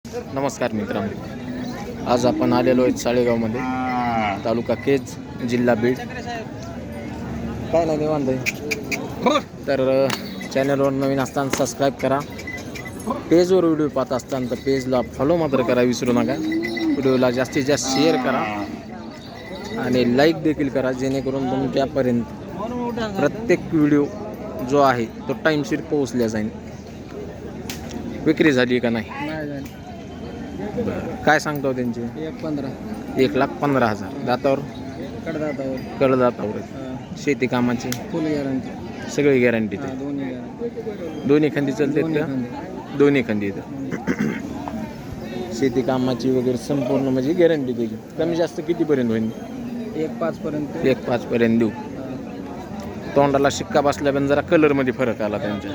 नमस्कार मित्रांनो, आज आपण आलेलो आहेत साळेगावमध्ये, तालुका केज, जिल्हा बीड. काय नाही निवांत आहे. तर चॅनलवर नवीन असताना सबस्क्राईब करा. पेजवर व्हिडिओ पाहत असताना तर पेजला फॉलो मात्र करा विसरू नका. व्हिडिओला जास्तीत जास्त शेअर करा आणि लाईक देखील करा, जेणेकरून तुमच्यापर्यंत प्रत्येक व्हिडिओ जो आहे तो टाईमशीर पोहोचला जाईल. विक्री झाली का नाही? काय सांगतो त्यांचे? 1,15,000. दातावर? कडदातावर. शेती कामाची फुल गॅरंटी, सगळी गॅरंटी. दोन्ही खंदी चालते का? दोन्ही खंदी येतं. शेती कामाची वगैरे संपूर्ण म्हणजे गॅरंटी त्याची. कमी जास्त कितीपर्यंत होईल? 1,5 पर्यंत देऊ. तोंडाला शिक्का बसल्या पण जरा कलरमध्ये फरक आला त्यांच्या.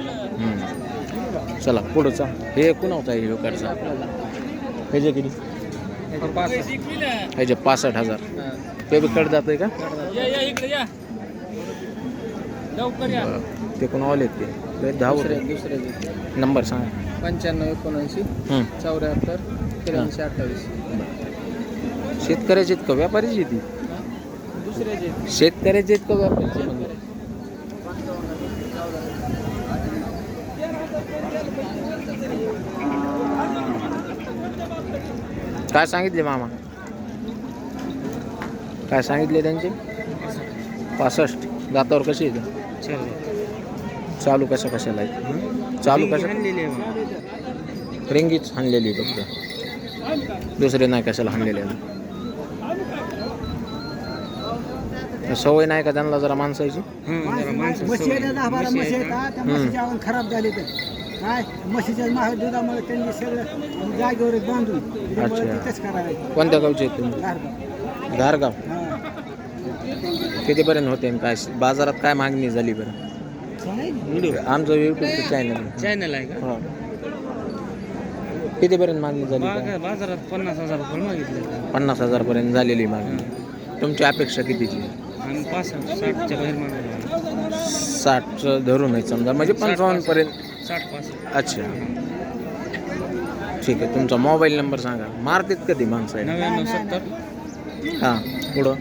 चला पुढचा. हे कुणाचा आहे? हे कडचा ह्याचे किती? ह्याचे 65,000. ते बी कड जात आहे का? ते कोण आलेत ते 10 दुसरे नंबर सांगा. 95 79 74 83 28. शेतकऱ्याचे का व्यापारीची ती? दुसऱ्याचे शेतकऱ्याचे का व्यापारीचे? काय सांगितले मामा? काय सांगितले त्यांचे? 65. दातावर कशी येतं? चालू कशाला आहे? चालू कशा? रिंगीच हाणलेली फक्त, दुसरे नाही कशाला हाणलेले. सवय नाही का त्यांना जरा माणसाची? खराब झाले तर काय म्हशीच्या दुधामुळे त्यांनी सगळं जागेवर बांधून. अच्छा. कोणत्या गावचे आहेत तुम्ही? धारगाव. कितीपर्यंत होते काय बाजारात? काय मागणी झाली बरं? आमचं यूट्यूबचं चॅनल आहे का? कितीपर्यंत मागणी झाली? बाजारात 50,000 रुपये मागितले. 50,000 पर्यंत झालेली मागणी. तुमची अपेक्षा कितीची? 60च्या बाहेर मागणी. 60 धरून आहे समजा, म्हणजे 55 पर्यंत. 60. अच्छा, ठीक आहे. तुमचा मोबाईल नंबर सांगा. मारतात कधी माणसं आहे? 99 70. हां, पुढं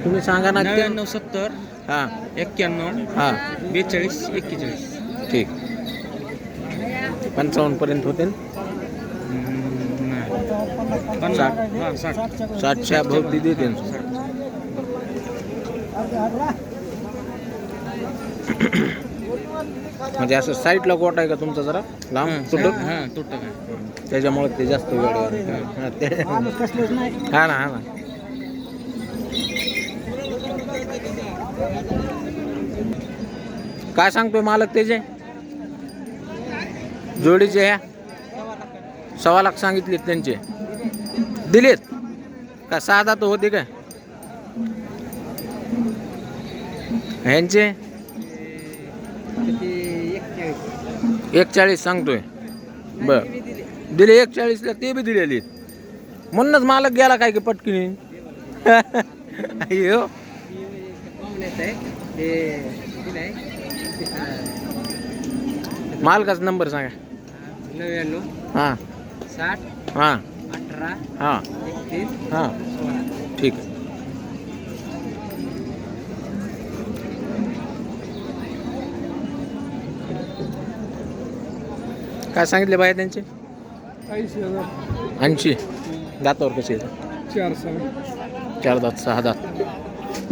तुम्ही सांगा ना. 99 70. हां 91. हां 42 41. ठीक. 55 पर्यंत होते ना? 60च्या भोवती देते. म्हणजे असं साईडला गोट आहे का तुमचा जरा लांब तुटक? त्याच्यामुळे ते जास्त वेळ. हा ना. काय सांगतोय मालक त्याचे? जोडीचे ह्या 1.25 लाख सांगितलेत त्यांचे. दिलेत का? 6 दात होते काय ह्यांचे? 41 सांगतोय. बर, दिले 41ला. ते बी दिलेली. म्हणूनच मालक गेला काय की पटकीने. अयो, मालकाचा नंबर सांगा. 99 हां 60 हां 18 हां 31 हां 16. ठीक आहे. काय सांगितले बाया त्यांचे? 80. दातावर कसे येतात? 4 दात 6 दात.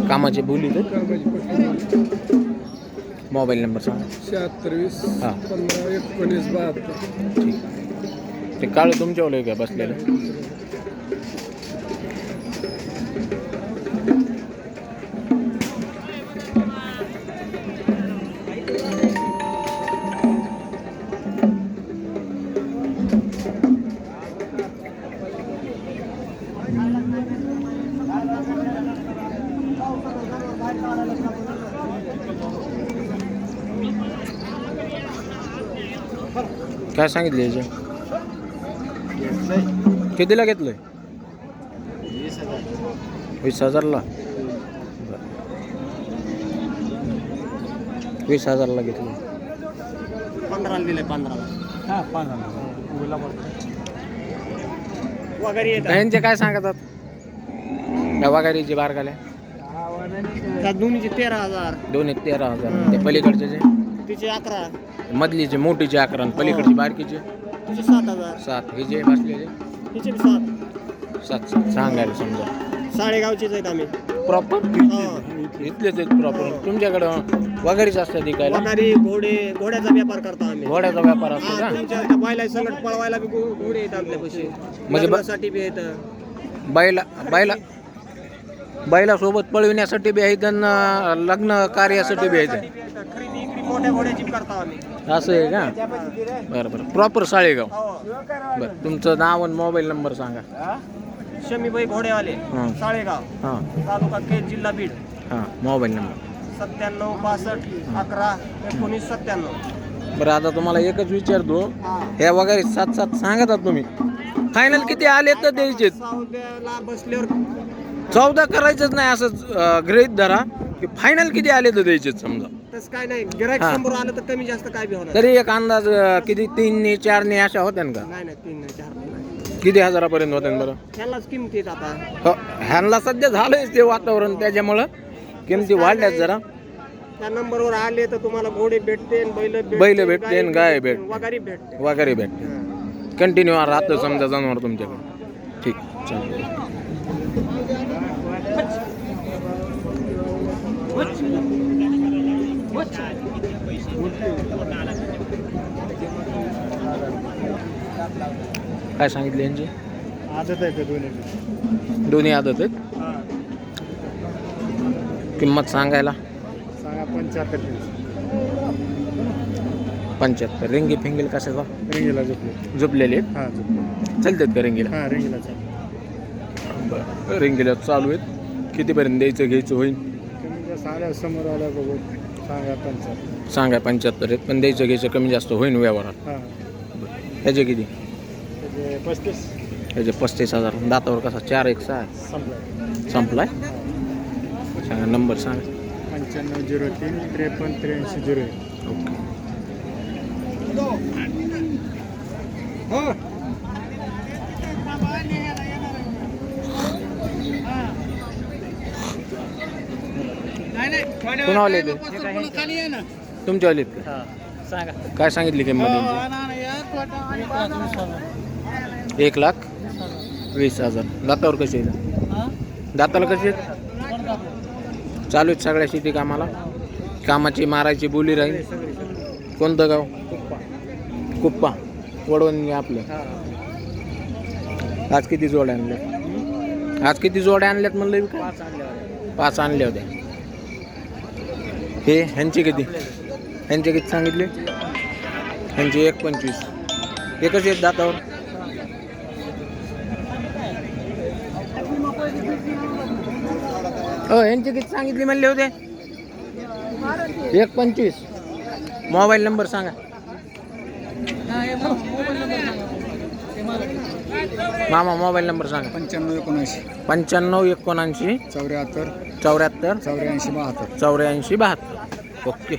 कामाचे बोली तर? मोबाईल नंबर सांगा. 76 हां 15 19 72. ठीक. ते काळ तुमच्यावर आहे का बसलेलं? काय सांगितलं याचे? कितीला घेतलंय? 20,000ला. 20,000ला घेतलं. 15 दिले 15. हा 15 वगैरे येतात. ह्यांचे काय सांगतात त्या वगैरेची बारकाल्या? त्या दोन्हीचे 13,000. दोन्ही 13,000. ते पलीकडचे जे तिचे 11. मधलीचे मोठीचे 11 आणि पलीकडची बारकीचे तिचे 7,000. 7. हे जे बसलेले तिचे 7. 7 सांगायला समजा. साडेगावचेच आहेत आम्ही. प्रॉपर इथलेच आहेत प्रॉपर. तुमच्याकडं वगैरेच असतात विकायला? वगैरे घोड्याचा व्यापार करतो आम्ही. घोड्याचा व्यापार असतो का? तुमच्या त्या बैला संगत पळवायला बी घोडे आहेत आपल्यापाशी. म्हणजे लग्नासाठी बी आहेत. बैला सोबत पळविण्यासाठी बी आहेत आणि लग्न कार्यासाठी बी आहेत. खरेदी इकडे मोठ्या घोड्याची करतो आम्ही. असं आहे का? बरं बरं. प्रॉपर साळेगाव. हो. बरं तुमचं नाव आणि मोबाईल नंबर सांगा. शमीबाई घोडेवाले, हां साळेगाव, हां तालुका केज, जिल्हा बीड. हां मोबाईल नंबर 97 62 11 19 97. बरं आता तुम्हाला एकच विचारतो, हा. ह्या वगैरे 7 सांगतात तुम्ही, फायनल किती आले तर द्यायचे? सौद्याला बसल्यावर 14 करायचंच नाही असं गृहीत धरा की फायनल किती आले तर द्यायचेच समजा. तसं काय नाही. गिराईक हा. समोर आलं तर कमी जास्त काय बी होणार. तरी एक अंदाज किती 3 4 अशा होत्या का? नाही 3 नाही 4 नाही. किती हजारापर्यंत होत्या बरं? ह्यालाच किमती आहेत आता. हो ह्यांना सध्या झालंच ते वातावरण, त्याच्यामुळं किमती वाढल्यात जरा. त्या नंबरवर आले तर तुम्हाला घोडे भेटते, बैल भेटते, गाय भेटते, वगैरे भेटते. वगैरे भेटते. कंटिन्यू राहतं समजा जनावर तुमच्याकडे. ठीक चालेल. काय सांगितले यांची? आदत आहे दोन्ही आदत आहेत. किंमत सांगायला? सांगा 75. 75. रिंगी फिंगील कशाचा? रिंगीला झोपले. झोपलेले आहेत? हां झोपले. चालतात का रिंगीला? हां रिंगीला रिंगीला चालू आहेत. कितीपर्यंत द्यायचं घ्यायचं होईल? आल्या समोर आल्या बघू सांगा 75. सांगा 75 आहेत, पण द्यायचं घ्यायचं कमी जास्त होईल व्यवहारात. हां ह्याचे किती? 35. ह्याचे 35,000. दातावर कसा? 4 1 6 संपलाय. सांगा नंबर सांगा. 95 03 53 83 01. ओके. कुणा आले ते? तुमच्या आलेत का? सांगा. काय सांगितली किंमत त्यांची? 1,20,000. दातावर कसे आहेत? दाताला कसे आहेत? चालू आहेत सगळ्या शेती कामाला. कामाची मारायची बोली राहील. कोणतं गाव? कुप्पा वडवणी आपलं. आज किती जोड्या आणल्या? आज किती जोड्या आणल्यात म्हणलं? 5 आणल्या होत्या. हे ह्यांचे किती? ह्यांचे किती सांगितले? ह्यांचे 1,25. एकच आहेत दातावर. ह्यांचे किती सांगितले म्हणले होते? 1,25. मोबाईल नंबर सांगा. मामा मोबाईल नंबर सांगा. 95 79 79 74 74 84 72. 84 72. ओके.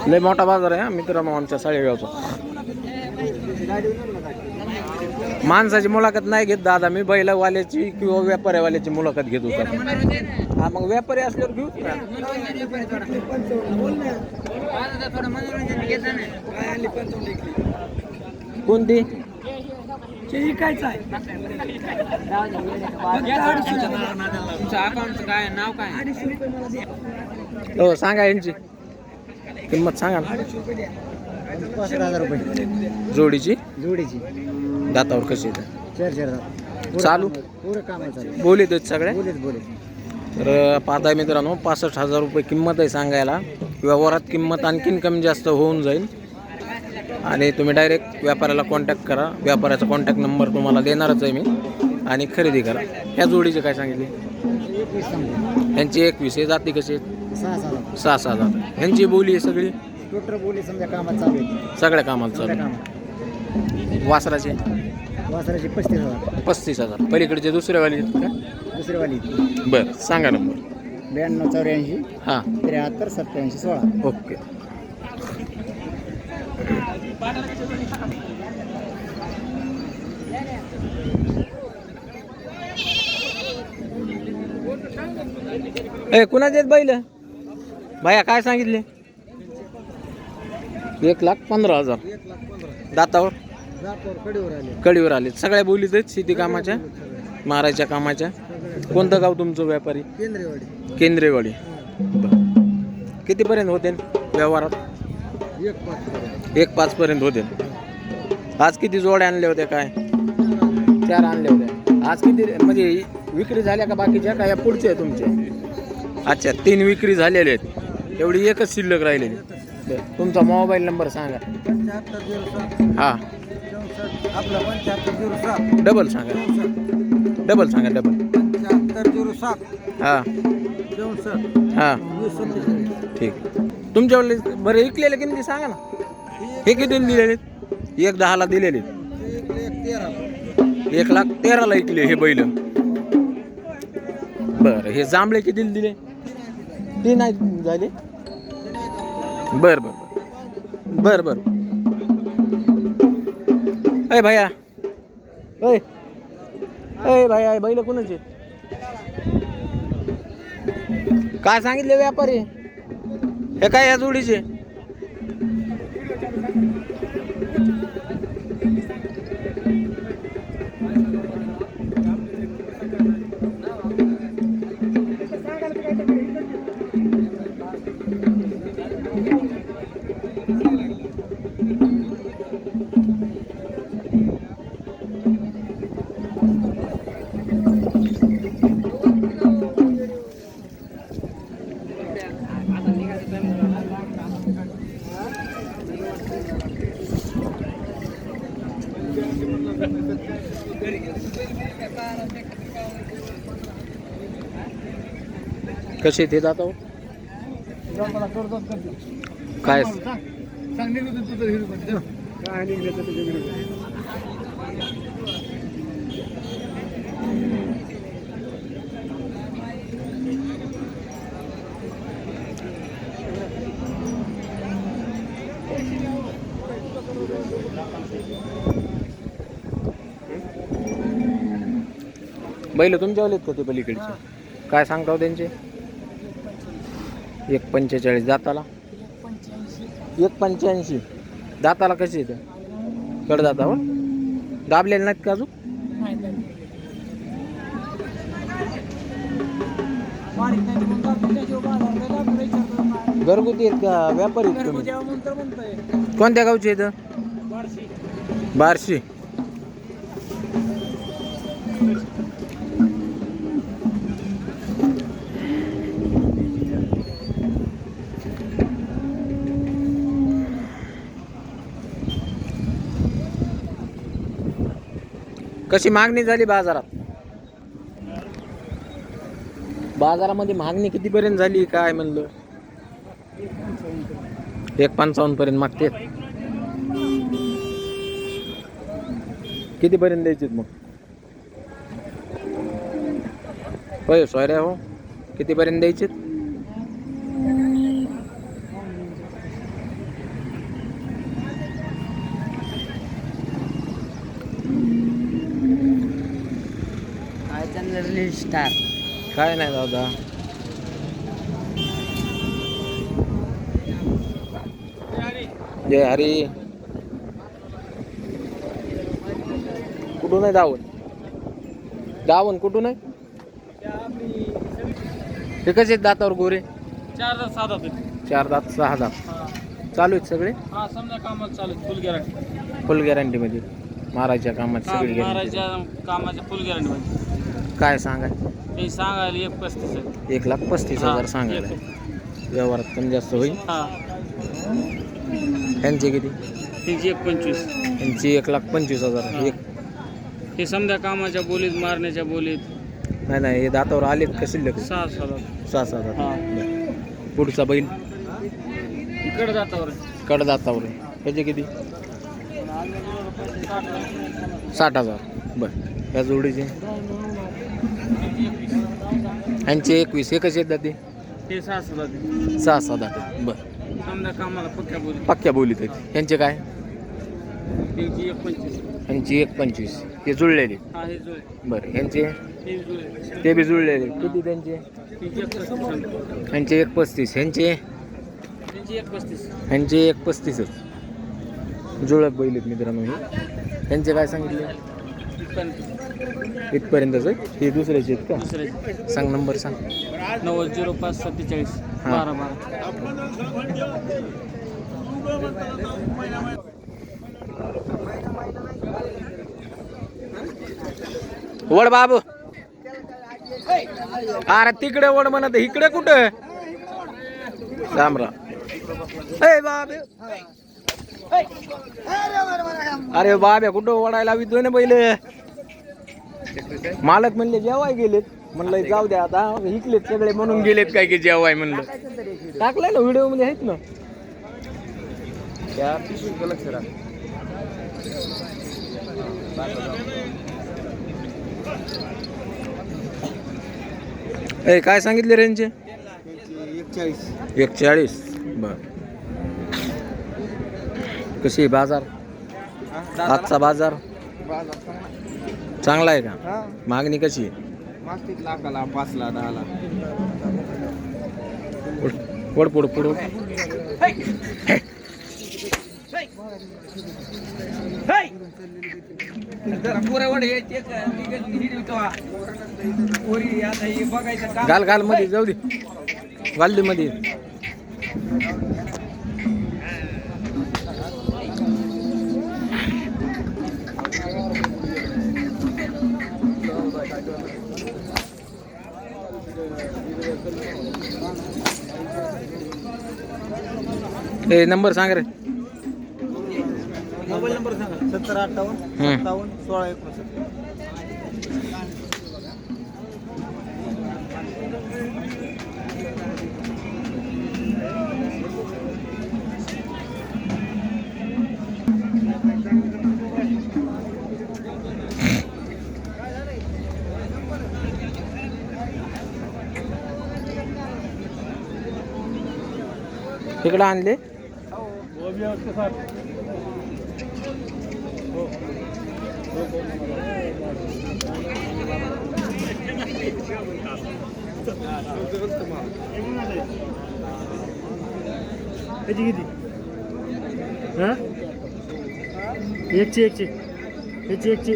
लय मोठा बाजार आहे मित्रांनो आमच्या साळेगावचा. माणसाची मुलाखत नाही घेत दादा मी, बैलवाल्याची किंवा व्यापाऱ्यावाल्याची मुलाखत घेत होता. हा मग व्यापारी असल्यावर घेऊ ना. कोणती? हो सांगा यांची किंमत सांगा ना. 65,000 रुपये जोडीची. जोडीची. दातावर कशी येतं? 4 चालू पुरं काम आहे चालू. बोलीत आहेत सगळ्या. बोले. तर पाहताय मित्रांनो 65,000 रुपये किंमत आहे सांगायला. व्यवहारात किंमत आणखीन कमी जास्त होऊन जाईल आणि तुम्ही डायरेक्ट व्यापाऱ्याला कॉन्टॅक्ट करा. व्यापाऱ्याचा कॉन्टॅक्ट नंबर तुम्हाला देणारच आहे मी आणि खरेदी करा. ह्या जोडीचे काय सांगितले? 21 ह्यांची 21 आहे. जाती कशी आहेत? 6,000. 6,000. ह्यांची बोली आहे सगळी. टोटल बोली समजा कामात चालू आहे. सगळ्या कामाला चालू. काम वासराचे वासराचे 35,000. 35,000. पलीकडचे दुसरेवाले आहेत का? दुसरेवाली बरं सांगा नंबर. 92 84 हां 73 87 16. ओके. ए कुणाचे आहेत बैल भाया काय सांगितले? 1,15,000. दातावर कडीवर आले. कडीवर आले. सगळ्या बोलीत आहेत शेती कामाच्या मारायच्या कामाच्या. कोणतं गाव तुमचं व्यापारी? केंद्रेवाडी. केंद्रेवाडी. बरं. कितीपर्यंत होते व्यवहारात? 1,5 पर्यंत होते. आज किती जोड्या आणल्या होत्या काय? 4 आणल्या होत्या. आज किती म्हणजे विक्री झाल्या का बाकीच्या का या पुढच्या तुमच्या? अच्छा 3 विक्री झालेल्या आहेत. एवढी एकच शिल्लक राहिलेली. बरं. तुमचा मोबाईल नंबर सांगा. 7507 हां आपला 7507 डबल सांगा. डबल सांगा डबल. 7507 हां 64 हां 20 ठीक. तुमच्याकडे बरं विकलेले किती सांगा ना. हे किती दिलेले? 1,10,000 दिलेले. 1,13,000 विकले हे बैल. बरं हे जांभळे किती दिले? 3 नाही झाले. बरं बरं बरं बरं. अय भैया अय अय भैया बैल कोणाचे काय सांगितले व्यापारी? हे काय या जोडीचे? कसे ते जातो काय? बैल तुमच्यावाले आहेत का ते पलीकडचे? काय सांगताव त्यांचे? 1,45 दाताला. 1,85 दाताला कसे येतं? कडदातावर दाबलेले नाहीत का अजून? घरगुती आहेत का व्यापारी आहेत तुम्ही? कोणत्या गावचे आहेत? बार्शी. कशी मागणी झाली बाजारात? बाजारामध्ये मागणी कितीपर्यंत झाली काय म्हणलं? 1,55 पर्यंत मागते. कितीपर्यंत द्यायचे मग? होय सॉरी हो कितीपर्यंत द्यायचे? स्टार काय नाही दादा. जय हरी. कुठून आहे दावण? दावण कुठून आहे? ते कसे दातावर गोरे? 4 दात 6 दात. 4 दात 6 दात चालू आहेत सगळे. हा समजा कामात चालू फुल गॅरंटी. फुल गॅरंटी मध्ये मारायच्या कामात सगळी guarantee. मारायच्या कामाच्या फुल गॅरंटी मध्ये. काय सांगा? ते सांगायला 1,35 आहे. 1,35,000 सांगायला. व्यवहारात कमी जास्त होईल. हा यांचे किती? त्यांची 1,25. यांची 1,25,000. हे समजा कामाच्या बोलीत मारण्याच्या बोलीत नाही हे दातावर आलेत का शिल्लक? 6 6,000. हा पुढचा बैल इकडे जातावर कडदातावर आहे. त्याचे किती? 60,000. बरं. या जोडीचे यांचे 21 एकच येतात ते हे 6 सुद्धा 6-7 दाते. बरं. समजा कामाला पक्क्या बोली पक्क्या बोलीत आहेत. यांचे काय? त्यांची 1.25. यांची 1.25. ते जुळलेले. हा हे जुळे बरं. यांचे हे जुळे ते बी जुळलेले. किती त्यांचे? त्यांची 1.35. यांचे 1.35. यांचे त्यांची 1.35. यांचे 1.35च जुळत बैल आहेत मित्रांनो. हे त्यांचे काय सांगितले? इथपर्यंतच आहे. हे दुसऱ्याचे आहेत का? दुसरे सांग नंबर सांग. 900547 हा. 12 वड बाबू. अरे तिकडे वड म्हणत इकडे कुठं? रामराम. ए बाबे. अरे बाब्या कुठं वडायला वितोय ना पहिले. मालक म्हणले जेवाय गेलेत. म्हणलं जाऊ द्या आता इकलेत सगळे म्हणून गेलेत काय की जेवाय म्हणलं. टाकलंय ना व्हिडिओ मध्ये आहेत ना. त्या पिशवीचं लक्ष राहा. ए काय सांगितले रेंजचे? 41. बर. कशी आहे बाजार? आजचा बाजार चांगला आहे का? मागणी कशी आहे? लाखाला 5ला 10ला. पुढ पुढ पुढ. घाल घाल मध्ये जाऊ दे. वाल्ली मध्ये. ए नंबर सांग रे. मोबाईल नंबर सांगा. 7058 57 16 59. इकडं आणले. त्याची किती? हां एकची ह्याची एकची.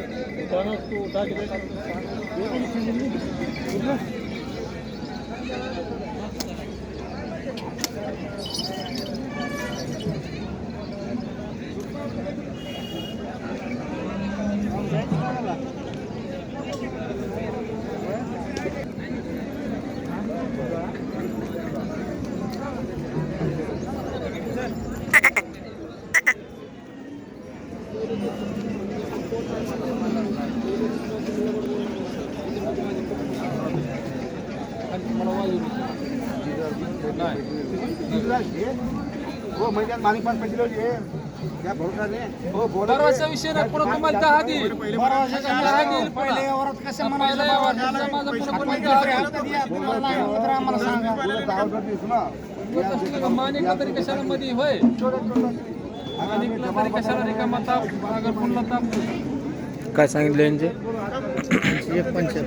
हो म्हणजे मानी पास पैसे लावले त्या भरोसा नाही. हो परवाचा विषय ना पुढे तुम्हाला 10 देईल. पहिले वरात कसं आम्हाला सांगा. मानिकला तरी कशाला मध्ये होय. मानिकला तरी कशाला रिकामा ताप अगर पुन्हा ताप. काय सांगितलं यांचे? 1.75.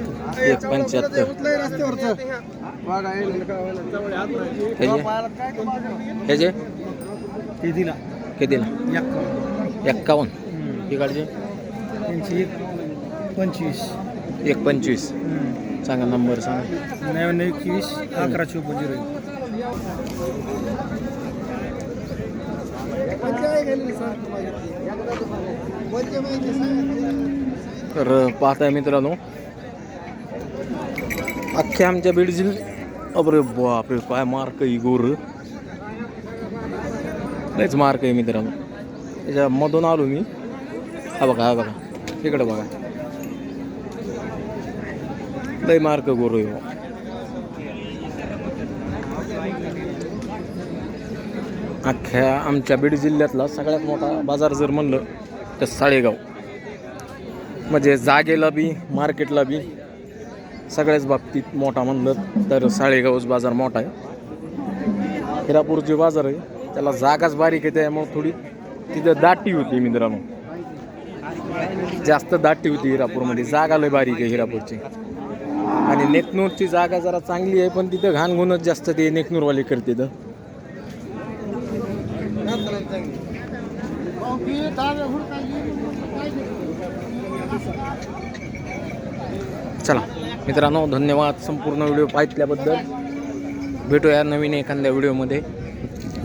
1.75. ह्याचे कितीला? कितीला? 51. इकडचे 1.25. 1.25. सांगा नंबर सांगा. 9921 1154. तर पाहताय मित्रांनो अख्ख्या आमच्या बीड जिल्ह्यात. अरे बापरे काय मार्क आहे गोर. लयच मार्क आहे मित्रांनो. त्याच्यामधून आलो मी. हा बघा इकडे बघा लय मार्क गोर आहे. अख्ख्या आमच्या बीड जिल्ह्यातला सगळ्यात मोठा बाजार जर म्हणलं तर साळेगाव. म्हणजे जागेला बी मार्केटला बी सगळ्याच बाबतीत मोठा म्हणलं तर साळेगावच बाजार मोठा आहे. हिरापूरचे बाजार आहे त्याला जागाच बारीक आहे त्यामुळे थोडी तिथं दाटी होती मित्रांनो, जास्त दाटी होती हिरापूरमध्ये. जागा लय बारीक आहे हिरापूरची. आणि नेकनूरची जागा जरा चांगली आहे पण तिथं घाणगुणच जास्त ते नेकनूरवाले करते. तर चला मित्रांनो, धन्यवाद संपूर्ण व्हिडिओ पाहिल्याबद्दल. भेटूया नवीन एखाद्या व्हिडिओमध्ये.